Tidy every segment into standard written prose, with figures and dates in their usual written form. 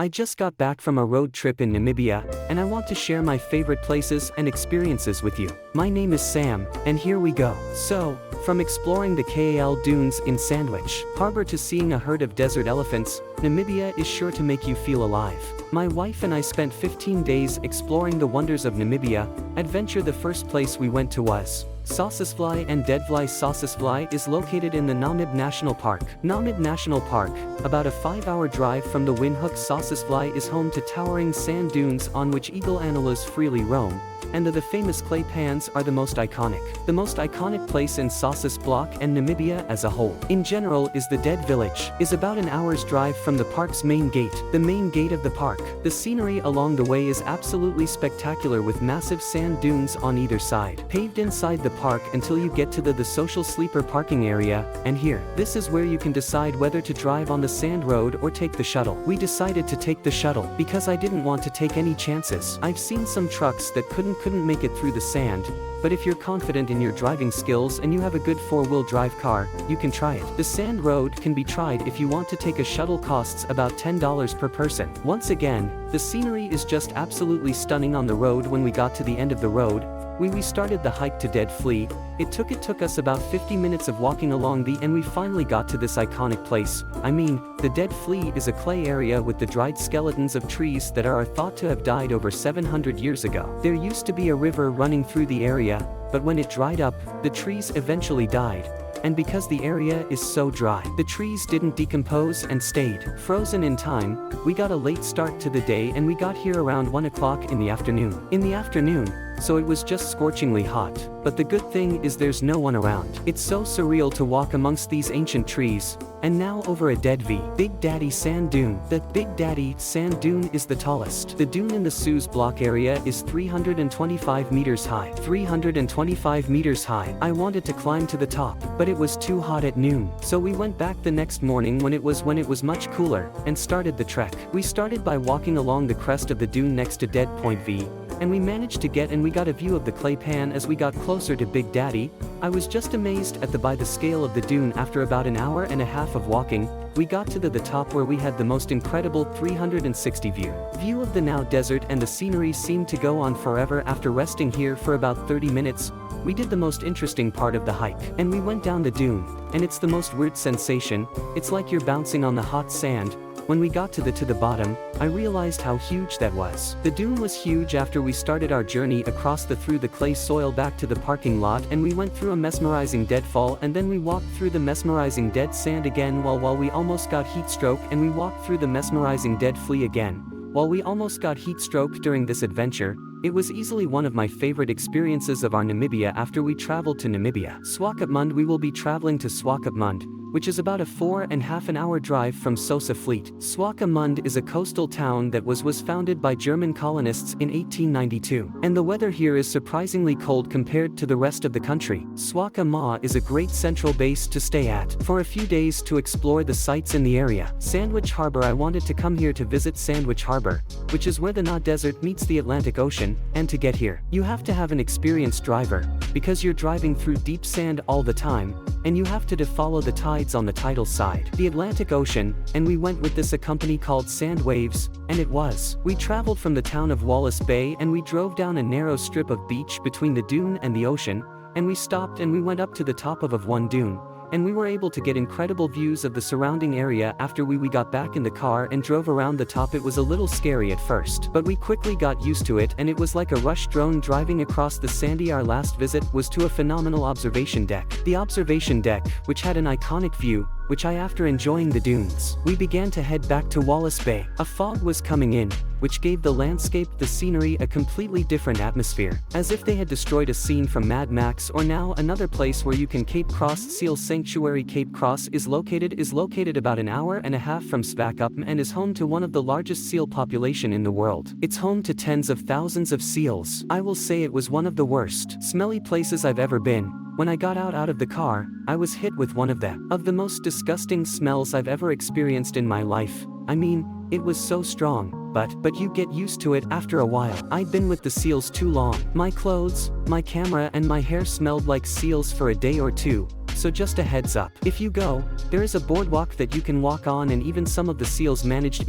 I just got back from a road trip in Namibia, and I want to share my favorite places and experiences with you. My name is Sam, and here we go. So, from exploring the Kal dunes in Sandwich Harbor to seeing a herd of desert elephants, Namibia is sure to make you feel alive. My wife and I spent 15 days exploring the wonders of Namibia. Adventure. The first place we went to was Deadvlei, and Deadvlei is located in the Namib National Park. Namib National Park, about a 5-hour drive from the Windhoek. Deadvlei is home to towering sand dunes on which eagle antelope freely roam, and the famous clay pans are the most iconic. The most iconic place in Deadvlei and Namibia as a whole, in general, is the Dead Village. Is about an hour's drive from the park's main gate, the main gate of the park. The scenery along the way is absolutely spectacular with massive sand dunes on either side, paved inside the park until you get to the social sleeper parking area, and here, this is where you can decide whether to drive on the sand road or take the shuttle. We decided to take the shuttle, because I didn't want to take any chances. I've seen some trucks that couldn't make it through the sand, but if you're confident in your driving skills and you have a good 4-wheel drive car, you can try it. The sand road can be tried if you want to take a shuttle. Costs about $10 per person. Once again, the scenery is just absolutely stunning on the road. When we got to the end of the road, we started the hike to Deadvlei. It took us about 50 minutes of walking along and we finally got to this iconic place. The Deadvlei is a clay area with the dried skeletons of trees that are thought to have died over 700 years ago. There used to be a river running through the area, but when it dried up, the trees eventually died. And because the area is so dry, the trees didn't decompose and stayed frozen in time. We got a late start to the day and we got here around 1 o'clock in the afternoon. So it was just scorchingly hot. But the good thing is there's no one around. It's so surreal to walk amongst these ancient trees. And now over at Deadvlei, Big Daddy Sand Dune. The Big Daddy Sand Dune is the tallest. The dune in the Suez block area is 325 meters high. 325 meters high. I wanted to climb to the top, but it was too hot at noon. So we went back the next morning when it was much cooler, and started the trek. We started by walking along the crest of the dune next to Dead Point V, and we managed to we got a view of the clay pan as we got closer to Big Daddy. I was just amazed by the scale of the dune. After about an hour and a half of walking, we got to the top where we had the most incredible 360 view of the now desert, and the scenery seemed to go on forever. After resting here for about 30 minutes, we did the most interesting part of the hike, and we went down the dune, and it's the most weird sensation. It's like you're bouncing on the hot sand. When we got to the bottom, I realized how huge that was. The dune was huge. After we started our journey across through the clay soil back to the parking lot, and we went through a mesmerizing deadfall, and then we walked through the mesmerizing dead sand again while we almost got heat stroke, and we walked through the mesmerizing Deadvlei again while we almost got heat stroke during this adventure. It was easily one of my favorite experiences of our Namibia. After we traveled to Namibia, Swakopmund, we will be traveling to Swakopmund, which is about a 4.5-hour drive from Sossusvlei. Swakopmund is a coastal town that was founded by German colonists in 1892. And the weather here is surprisingly cold compared to the rest of the country. Swakopmund is a great central base to stay at for a few days to explore the sights in the area. Sandwich Harbor. I wanted to come here to visit Sandwich Harbor, which is where the Na Desert meets the Atlantic Ocean, and to get here, you have to have an experienced driver, because you're driving through deep sand all the time, and you have to follow the tides on the tidal side, the Atlantic Ocean, and we went with a company called Sand Waves, and we traveled from the town of Wallis Bay, and we drove down a narrow strip of beach between the dune and the ocean, and we stopped and we went up to the top of one dune, and we were able to get incredible views of the surrounding area. After we got back in the car and drove around the top, it was a little scary at first, but we quickly got used to it, and it was like a rush drone driving across the sandy. Our last visit was to a phenomenal observation deck. The observation deck, which had an iconic view, after enjoying the dunes, we began to head back to Wallis Bay. A fog was coming in, which gave the landscape, the scenery, a completely different atmosphere, as if they had destroyed a scene from Mad Max. Or now another place where you can Cape Cross Seal Sanctuary. Cape Cross is located about an hour and a half from Swakopmund and is home to one of the largest seal population in the world. It's home to tens of thousands of seals. I will say it was one of the worst smelly places I've ever been. When I got out of the car, I was hit with one of the most disgusting smells I've ever experienced in my life. It was so strong, but you get used to it after a while. I'd been with the seals too long. My clothes, my camera, and my hair smelled like seals for a day or two, so just a heads up. If you go, there is a boardwalk that you can walk on, and even some of the seals managed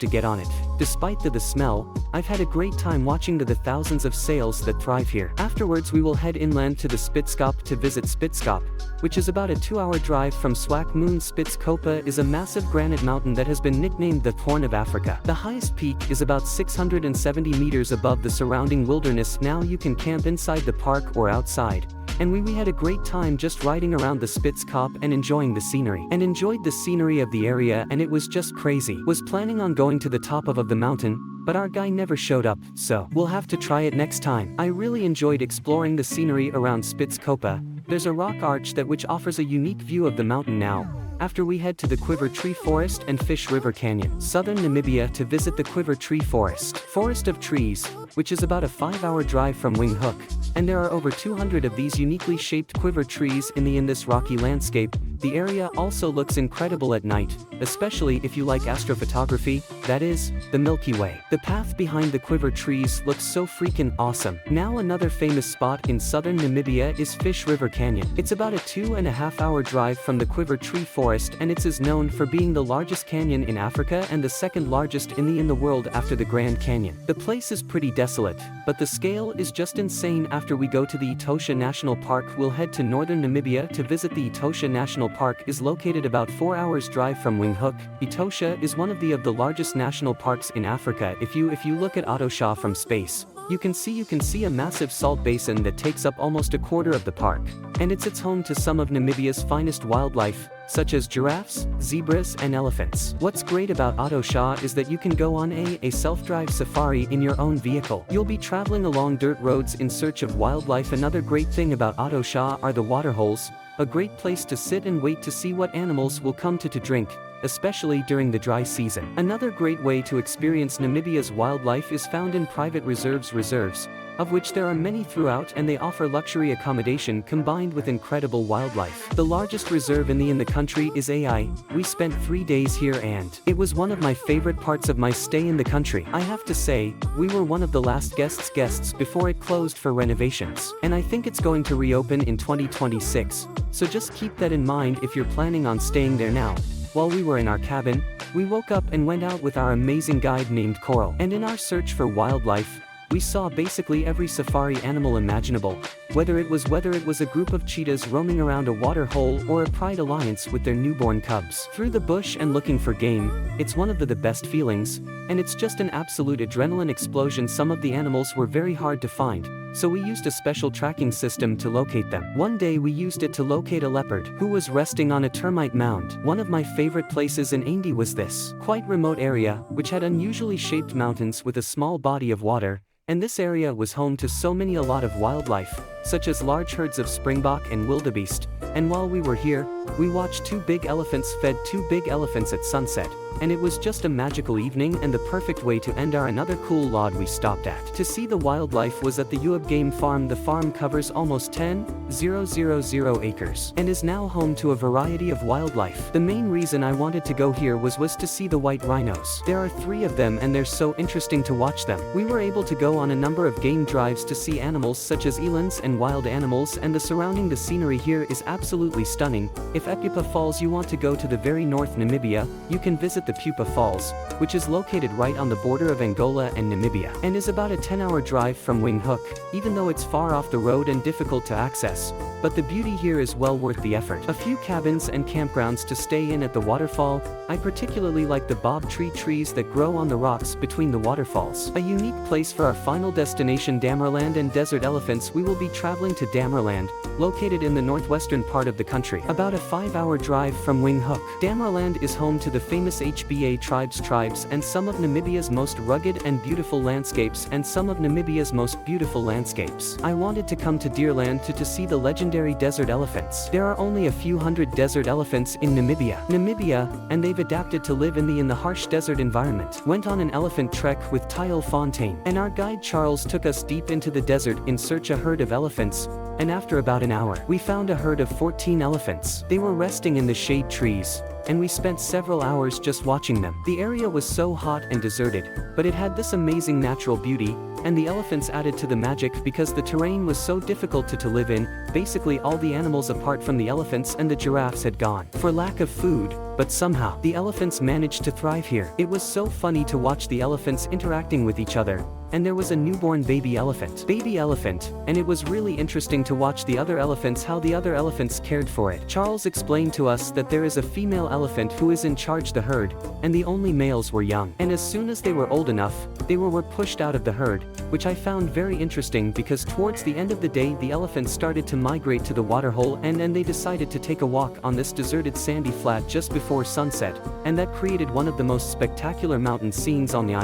to get on it. Despite the smell, I've had a great time watching the thousands of sails that thrive here. Afterwards we will head inland to the Spitskop to visit Spitskop, which is about a 2-hour drive from Swakopmund. Spitskopa is a massive granite mountain that has been nicknamed the Horn of Africa. The highest peak is about 670 meters above the surrounding wilderness. Now you can camp inside the park or outside. And we had a great time just riding around the Spitskop and enjoying the scenery. And enjoyed the scenery of the area, and it was just crazy. Was planning on going to the top of the mountain, but our guy never showed up, so we'll have to try it next time. I really enjoyed exploring the scenery around Spitskopa. There's a rock arch which offers a unique view of the mountain now. After we head to the Quiver Tree Forest and Fish River Canyon, southern Namibia, to visit the Quiver Tree Forest. Forest of Trees, which is about a 5-hour drive from Windhoek, and there are over 200 of these uniquely shaped quiver trees in this rocky landscape. The area also looks incredible at night, especially if you like astrophotography, that is, the Milky Way. The path behind the quiver trees looks so freaking awesome. Now another famous spot in southern Namibia is Fish River Canyon. It's about a 2.5-hour drive from the Quiver Tree Forest, and it's known for being the largest canyon in Africa and the second largest in the world after the Grand Canyon. The place is pretty desolate, but the scale is just insane. After we go to the Etosha National Park, we'll head to northern Namibia to visit the Etosha National Park. Is located about 4 hours drive from Windhoek. Etosha is one of the largest national parks in Africa. If you look at Etosha from space, you can see a massive salt basin that takes up almost a quarter of the park, and it's home to some of Namibia's finest wildlife, such as giraffes, zebras, and elephants. What's great about Etosha is that you can go on a self-drive safari in your own vehicle. You'll be traveling along dirt roads in search of wildlife. Another great thing about Etosha are the waterholes, a great place to sit and wait to see what animals will come to drink, especially during the dry season. Another great way to experience Namibia's wildlife is found in private reserves, of which there are many throughout, and they offer luxury accommodation combined with incredible wildlife. The largest reserve in the country is AI. We spent 3 days here, and it was one of my favorite parts of my stay in the country. I have to say, we were one of the last guests before it closed for renovations, and I think it's going to reopen in 2026, so just keep that in mind if you're planning on staying there. Now, while we were in our cabin, we woke up and went out with our amazing guide named Coral, and in our search for wildlife, we saw basically every safari animal imaginable, whether it was a group of cheetahs roaming around a water hole or a pride alliance with their newborn cubs. Through the bush and looking for game, it's one of the best feelings, and it's just an absolute adrenaline explosion. Some of the animals were very hard to find, so we used a special tracking system to locate them. One day we used it to locate a leopard who was resting on a termite mound. One of my favorite places in Indy was this quite remote area, which had unusually shaped mountains with a small body of water, and this area was home to a lot of wildlife, such as large herds of springbok and wildebeest. And while we were here, we watched 2 big elephants fed 2 big elephants at sunset, and it was just a magical evening and the perfect way to end another cool lodge we stopped at. To see the wildlife was at the Uab Game Farm. The farm covers almost 10,000 acres and is now home to a variety of wildlife. The main reason I wanted to go here was to see the white rhinos. There are 3 of them, and they're so interesting to watch them. We were able to go on a number of game drives to see animals such as elands and wild animals, and the scenery here is absolutely stunning. If at Pupa Falls you want to go to the very north Namibia, you can visit the Pupa Falls, which is located right on the border of Angola and Namibia, and is about a 10-hour drive from Windhoek, even though it's far off the road and difficult to access. But the beauty here is well worth the effort. A few cabins and campgrounds to stay in at the waterfall. I particularly like the bob tree trees that grow on the rocks between the waterfalls. A unique place for our final destination, Damaraland and Desert Elephants. We will be traveling to Damaraland, located in the northwestern part of the country, about a 5-hour drive from Windhoek. Damaraland is home to the famous HBA tribes and some of Namibia's most rugged and beautiful landscapes, I wanted to come to Deerland to see the legendary desert elephants. There are only a few hundred desert elephants in Namibia, and they've adapted to live in the harsh desert environment. Went on an elephant trek with Tyle Fontaine, and our guide Charles took us deep into the desert in search of a herd of elephants, and after about an hour, we found a herd of 14 elephants. They were resting in the shade trees, and we spent several hours just watching them. The area was so hot and deserted, but it had this amazing natural beauty, and the elephants added to the magic because the terrain was so difficult to live in. Basically all the animals apart from the elephants and the giraffes had gone for lack of food, but somehow the elephants managed to thrive here. It was so funny to watch the elephants interacting with each other, and there was a newborn baby elephant, and it was really interesting to watch the other elephants, how the other elephants cared for it. Charles explained to us that there is a female elephant who is in charge the herd, and the only males were young, and as soon as they were old enough, they were pushed out of the herd, which I found very interesting because towards the end of the day the elephants started to migrate to the waterhole, and then they decided to take a walk on this deserted sandy flat just before sunset, and that created one of the most spectacular mountain scenes on the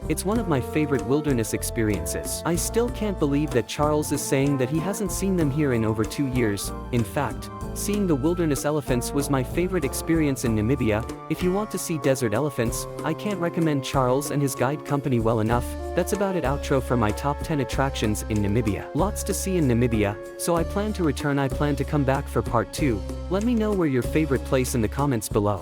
it's one of my favorite wilderness experiences. I still can't believe that Charles is saying that he hasn't seen them here in over 2 years. In fact, seeing the wilderness elephants was my favorite experience in Namibia. If you want to see desert elephants, I can't recommend Charles and his guide company well enough. That's about it. Outro for my top 10 attractions in Namibia. Lots to see in Namibia, so I plan to return. I plan to come back for part 2. Let me know where your favorite place in the comments below.